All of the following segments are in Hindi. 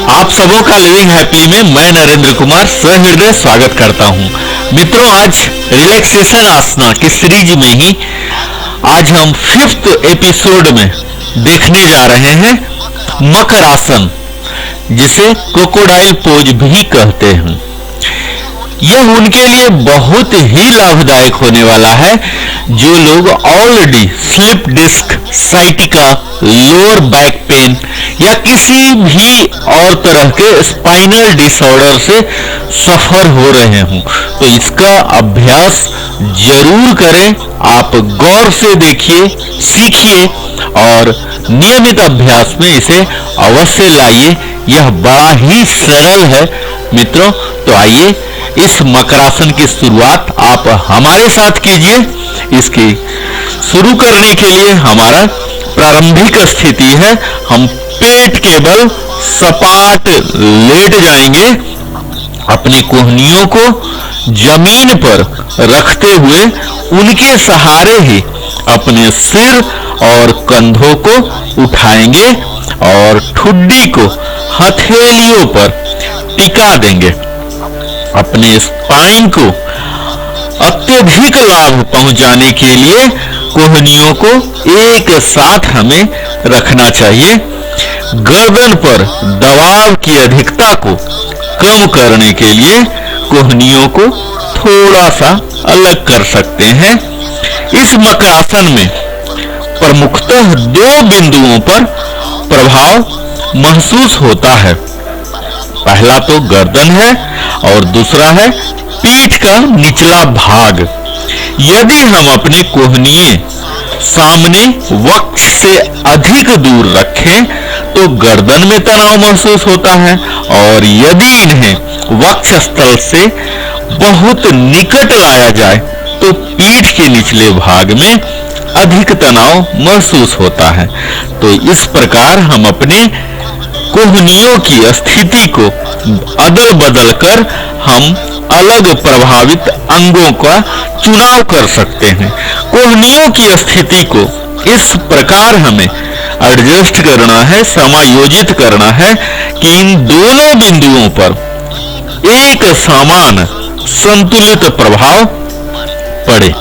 आप सबों का लिविंग हैप्पी में मैं नरेंद्र कुमार सहृदय स्वागत करता हूं। मित्रों, आज रिलैक्सेशन आसना की सीरीज में ही आज हम 5th एपिसोड में देखने जा रहे हैं मकर आसन, जिसे क्रोकोडाइल पोज भी कहते हैं। यह उनके लिए बहुत ही लाभदायक होने वाला है जो लोग already slip disc, sciatica, lower back pain या किसी भी और तरह के स्पाइनल डिसऑर्डर से सफर हो रहे हों, तो इसका अभ्यास जरूर करें। आप गौर से देखिए, सीखिए और नियमित अभ्यास में इसे अवश्य लाइए। यह बड़ा ही सरल है मित्रों। तो आइए इस मकरासन की शुरुआत आप हमारे साथ कीजिए। इसकी शुरू करने के लिए हमारा प्रारंभिक स्थिति है, हम पेट के बल सपाट लेट जाएंगे, अपनी कोहनियों को जमीन पर रखते हुए उनके सहारे ही अपने सिर और कंधों को उठाएंगे और ठुड्डी को हथेलियों पर टिका देंगे। अपने स्पाइन को अत्यधिक लाभ पहुंचाने के लिए कोहनियों को एक साथ हमें रखना चाहिए। गर्दन पर दबाव की अधिकता को कम करने के लिए कोहनियों को थोड़ा सा अलग कर सकते हैं। इस मकरासन में प्रमुखतः 2 बिंदुओं पर प्रभाव महसूस होता है। पहला तो गर्दन है और दूसरा है पीठ का निचला भाग। यदि हम अपने कोहनिये सामने वक्ष से अधिक दूर रखें तो गर्दन में तनाव महसूस होता है, और यदि इन्हें वक्ष स्थल से बहुत निकट लाया जाए तो पीठ के निचले भाग में अधिक तनाव महसूस होता है। तो इस प्रकार हम अपने कोहनियों की स्थिति को अदल बदल कर हम अलग प्रभावित अंगों का चुनाव कर सकते हैं। कोहनियों की स्थिति को इस प्रकार हमें एडजस्ट करना है, समायोजित करना है कि इन दोनों बिंदुओं पर एक समान संतुलित प्रभाव पड़े।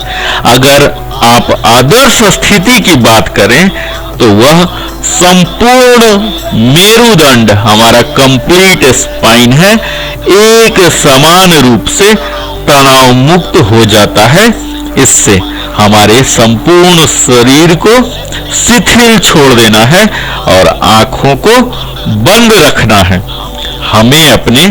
अगर आप आदर्श स्थिति की बात करें तो वह संपूर्ण मेरुदंड, हमारा कंप्लीट स्पाइन है, एक समान रूप से तनाव मुक्त हो जाता है। इससे हमारे संपूर्ण शरीर को शिथिल छोड़ देना है और आंखों को बंद रखना है। हमें अपने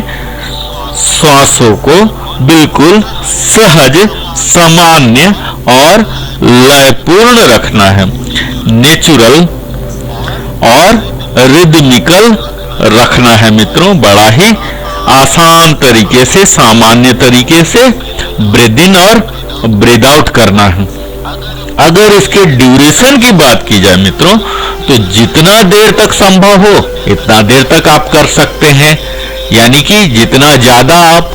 श्वासों को बिल्कुल सहज, सामान्य और लयपूर्ण रखना है। नेचुरल और रिदमिकल रखना है मित्रों। बड़ा ही आसान तरीके से, सामान्य तरीके से ब्रीथ इन और ब्रीथ आउट करना है। अगर इसके ड्यूरेशन की बात की जाए मित्रों, तो जितना देर तक संभव हो इतना देर तक आप कर सकते हैं। यानी कि जितना ज्यादा आप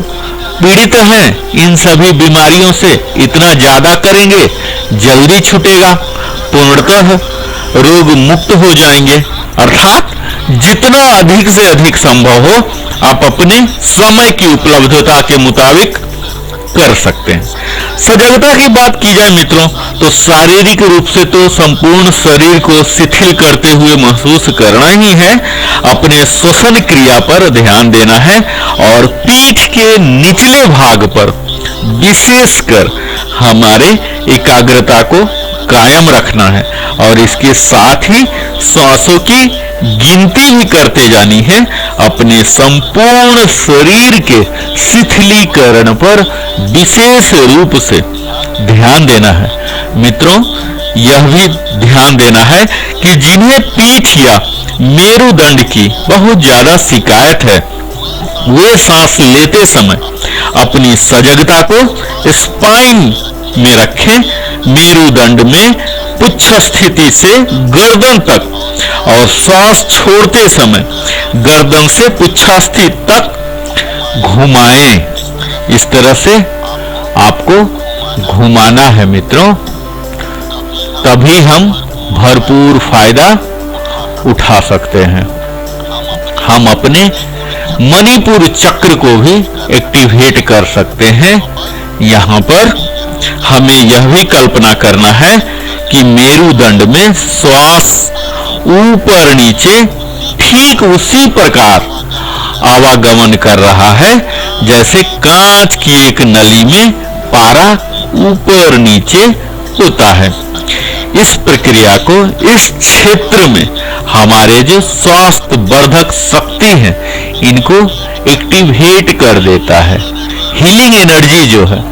पीड़ित हैं इन सभी बीमारियों से, इतना ज्यादा करेंगे, जल्दी छूटेगा, पूर्णतः रोग मुक्त हो जाएंगे। अर्थात जितना अधिक से अधिक संभव हो आप अपने समय की उपलब्धता के मुताबिक कर सकते हैं। सजगता की बात की जाए मित्रों, तो शारीरिक रूप से तो संपूर्ण शरीर को शिथिल करते हुए महसूस करना ही है। अपने श्वसन क्रिया पर ध्यान देना है और पीठ के निचले भाग पर विशेषकर हमारे एकाग्रता को कायम रखना है, और इसके साथ ही श्वासों की गिनती भी करते जानी है। अपने संपूर्ण शरीर के शिथिलीकरण पर विशेष रूप से ध्यान देना है। मित्रों, यह भी ध्यान देना है कि जिन्हें पीठ या मेरुदंड की बहुत ज्यादा शिकायत है, वे सांस लेते समय अपनी सजगता को स्पाइन में रखें, मेरुदंड में पुच्छ स्थिति से गर्दन तक, और श्वास छोड़ते समय गर्दन से पुच्छास्थि तक घुमाएं। इस तरह से आपको घुमाना है मित्रों, तभी हम भरपूर फायदा उठा सकते हैं। हम अपने मणिपुर चक्र को भी एक्टिवेट कर सकते हैं। यहाँ पर हमें यह भी कल्पना करना है कि मेरुदंड में श्वास ऊपर नीचे ठीक उसी प्रकार आवागमन कर रहा है जैसे कांच की एक नली में पारा ऊपर नीचे होता है। इस प्रक्रिया को इस क्षेत्र में हमारे जो स्वास्थ्य वर्धक शक्ति है इनको एक्टिवेट कर देता है। हीलिंग एनर्जी जो है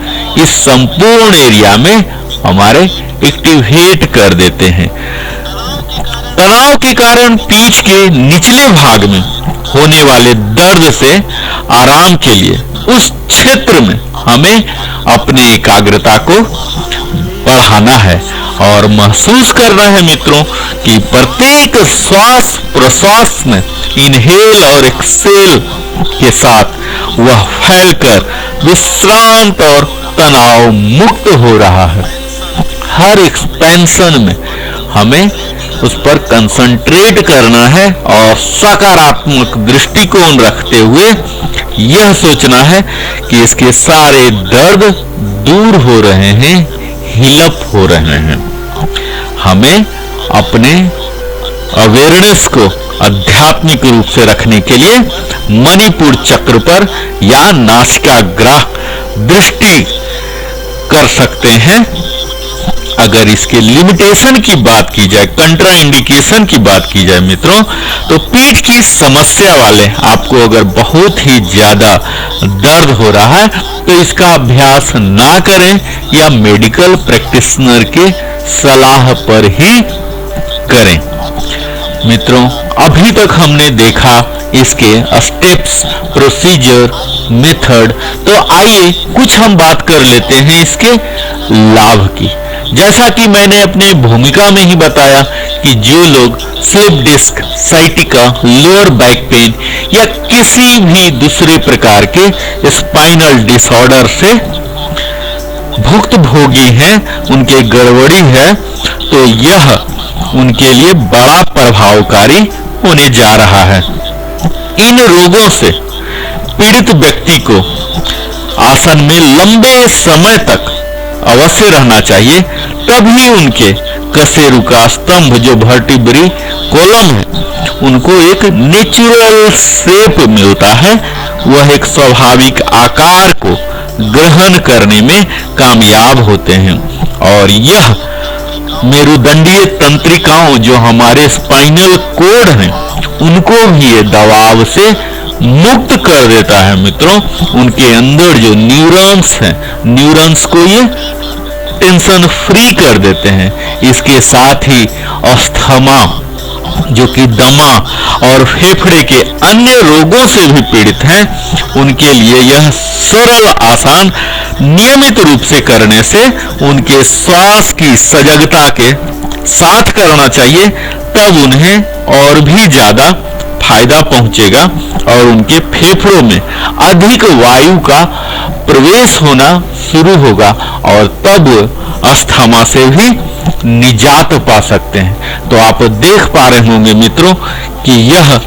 इस संपूर्ण एरिया में हमारे एक्टिवेट कर देते हैं। तनाव के कारण पीठ के निचले भाग में होने वाले दर्द से आराम के लिए उस क्षेत्र में हमें अपने एकाग्रता को बढ़ाना है और महसूस करना है मित्रों कि प्रत्येक श्वास प्रश्वास में इनहेल और एक्सेल के साथ वह फैलकर विश्रांत और तनाव मुक्त हो रहा है। हर एक्सपेंशन में हमें उस पर कंसंट्रेट करना है और सकारात्मक दृष्टिकोण रखते हुए यह सोचना है कि इसके सारे दर्द दूर हो रहे हैं, हिलअप हो रहे हैं। हमें अपने अवेयरनेस को आध्यात्मिक रूप से रखने के लिए मणिपुर चक्र पर या नासिकाग्र दृष्टि कर सकते हैं। अगर इसके लिमिटेशन की बात की जाए, कंट्रा इंडिकेशन की बात की जाए मित्रों, तो पीठ की समस्या वाले आपको अगर बहुत ही ज्यादा दर्द हो रहा है तो इसका अभ्यास ना करें या मेडिकल प्रैक्टिशनर के सलाह पर ही करें। मित्रों, अभी तक हमने देखा इसके स्टेप्स, प्रोसीजर, मेथड, तो आइए कुछ हम बात कर लेते हैं इसके लाभ की। जैसा कि मैंने अपने भूमिका में ही बताया कि जो लोग slip disc, sciatica, lower back pain या किसी भी दूसरे प्रकार के स्पाइनल डिसऑर्डर से भुक्तभोगी हैं, उनके गड़बड़ी है, तो यह उनके लिए बड़ा प्रभावकारी होने जा रहा है। इन रोगों से पीड़ित व्यक्ति को आसन में लंबे समय तक अवश्य रहना चाहिए, तभी उनके कशेरु का स्तंभ जो वर्टिब्री कॉलम है उनको एक नेचुरल शेप मिलता है, वह एक स्वाभाविक आकार को ग्रहण करने में कामयाब होते हैं। और यह मेरुदंडीय तंत्रिकाओं जो हमारे स्पाइनल कोड हैं उनको भी ये दबाव से मुक्त कर देता है मित्रों। उनके अंदर जो न्यूरॉन्स हैं, न्यूरॉन्स को ये टेंशन फ्री कर देते हैं। इसके साथ ही अस्थमा जो कि दमा और फेफड़े के अन्य रोगों से भी पीड़ित हैं, उनके लिए यह सरल आसान नियमित रूप से करने से उनके श्वास की सजगता के साथ करना चाहिए, तब उन्हें और भी ज्यादा फायदा पहुंचेगा और उनके फेफड़ों में अधिक वायु का प्रवेश होना शुरू होगा और तब अस्थमा से भी निजात पा सकते हैं। तो आप देख पा रहे होंगे मित्रों कि यह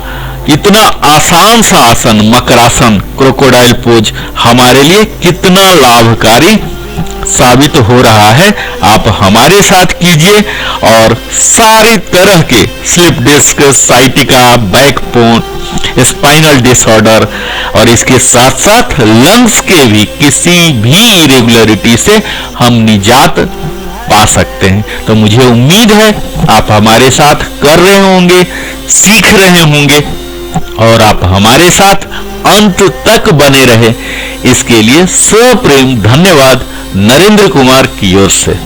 इतना आसान सा आसन मकरासन, क्रोकोडाइल पोज हमारे लिए कितना लाभकारी साबित हो रहा है। आप हमारे साथ कीजिए और सारी तरह के slip disc, sciatica, back pain, spinal disorder और इसके साथ साथ लंग्स के भी किसी भी इरेगुलरिटी से हम निजात पा सकते हैं। तो मुझे उम्मीद है आप हमारे साथ कर रहे होंगे, सीख रहे होंगे और आप हमारे साथ अंत तक बने रहे। इसके लिए सप्रेम धन्यवाद नरेंद्र कुमार की ओर से।